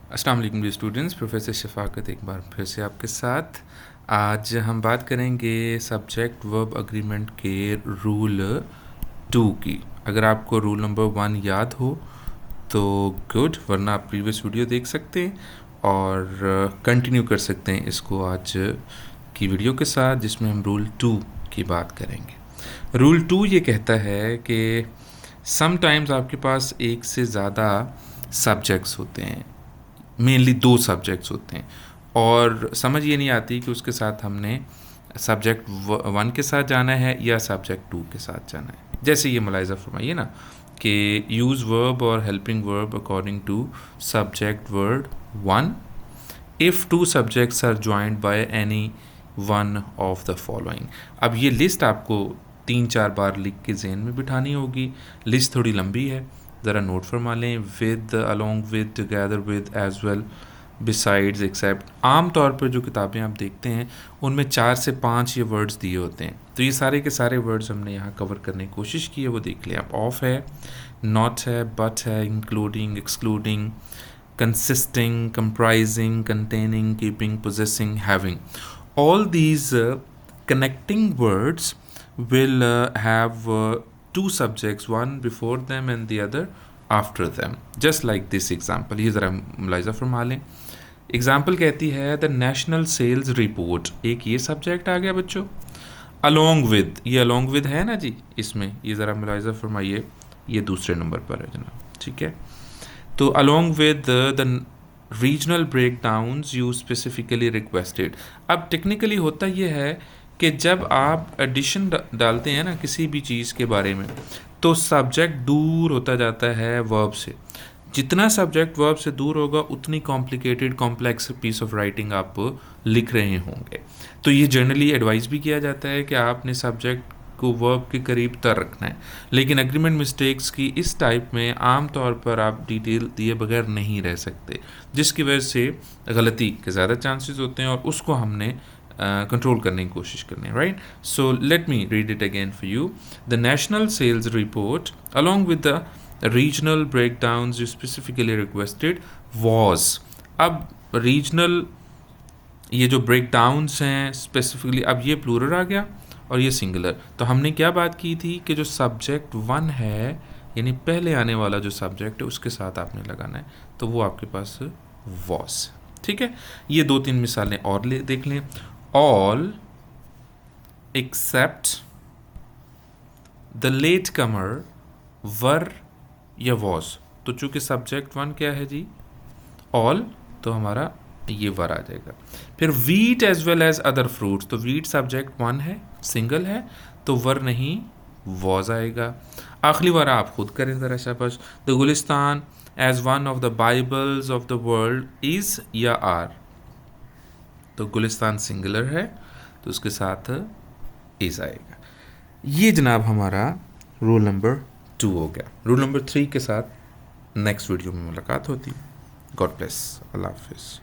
अस्सलाम वालेकुम D students, professor Shafqat एक बार फिर से आपके साथ। आज हम बात करेंगे सब्जेक्ट वर्ब अग्रीमेंट के रूल 2 की। अगर आपको रूल नंबर 1 याद हो तो गुड, वरना आप प्रीवियस वीडियो देख सकते हैं और कंटिन्यू कर सकते हैं इसको आज की वीडियो के साथ, जिसमें हम रूल 2 की बात करेंगे। रूल 2 ये कहता है कि समटाइम्स आपके पास एक से ज़्यादा सब्जेक्ट्स होते हैं, मेनली 2 सब्जेक्ट्स होते हैं, और समझ ये नहीं आती कि उसके साथ हमने सब्जेक्ट 1 के साथ जाना है या सब्जेक्ट 2 के साथ जाना है। जैसे ये मुलाहिज़ा फरमाइए ना कि यूज़ वर्ब और helping verb according to subject word 1 if 2 subjects are joined by any one of the following. अब ये लिस्ट आपको 3-4 बार लिख के जहन में बिठानी होगी। लिस्ट थोड़ी लंबी है, ज़रा नोट फरमा लें। With, along with, together with, as well, besides, except. आम तौर पर जो किताबें आप देखते हैं उनमें 4 से 5 ये वर्ड्स दिए होते हैं, तो ये सारे के सारे वर्ड्स हमने यहाँ कवर करने की कोशिश की है, वो देख लें आप। ऑफ है, नॉट है, बट है, including, excluding, consisting, comprising, containing, keeping, possessing, having. All these connecting words will have 2 subjects, one before them and the other after them, just like this example। ये ज़रा मुलाहिज़ा फरमा लें। एग्जाम्पल कहती है the national sales report, एक ये subject आ गया बच्चों। अलोंग विद, ये अलोंग विद है ना जी, इसमें ये ज़रा मुलाहिज़ा फरमाइए, ये दूसरे नंबर पर है जनाब, ठीक है। तो along with the regional breakdowns you specifically requested. अब टेक्निकली होता ये है कि जब आप एडिशन डालते हैं ना किसी भी चीज़ के बारे में, तो सब्जेक्ट दूर होता जाता है वर्ब से। जितना सब्जेक्ट वर्ब से दूर होगा उतनी complicated complex piece of writing आप लिख रहे होंगे। तो ये जनरली एडवाइस भी किया जाता है कि आपने सब्जेक्ट को वर्ब के करीब तर रखना है, लेकिन एग्रीमेंट मिस्टेक्स की इस टाइप में आम तौर पर आप डिटेल दिए बगैर नहीं रह सकते, जिसकी वजह से गलती के ज़्यादा चांसेस होते हैं और उसको हमने कंट्रोल करने की कोशिश करनी है, right. So let me read it again for you. The national sales report along with the regional breakdowns you specifically requested was. अब रीजनल ये जो ब्रेकडाउन्स हैं स्पेसिफिकली, अब ये प्लूरल आ गया और ये सिंगुलर। तो हमने क्या बात की थी कि जो सब्जेक्ट 1 है, यानी पहले आने वाला जो सब्जेक्ट है उसके साथ आपने लगाना है, तो वो आपके पास वॉस, ठीक है। ये 2-3 मिसालें और देख लें। ऑल एक्सेप्ट द लेट कमर वर या वॉस। तो चूंकि सब्जेक्ट 1 क्या है जी, ऑल, तो हमारा ये वर आ जाएगा। फिर wheat as well as other fruits, तो वीट सब्जेक्ट 1 है, सिंगल है, तो वर नहीं वॉज आएगा। आखिरी वार आप खुद करें ज़रा शाबाश। The Gulistan as one of the bibles of the world is या आर, तो गुलिस्तान सिंगुलर है तो उसके साथ इज़ आएगा। ये जनाब हमारा रूल नंबर 2 हो गया। रूल नंबर 3 के साथ नेक्स्ट वीडियो में मुलाकात होती है। गॉड ब्लेस, अल्लाह हाफिज़।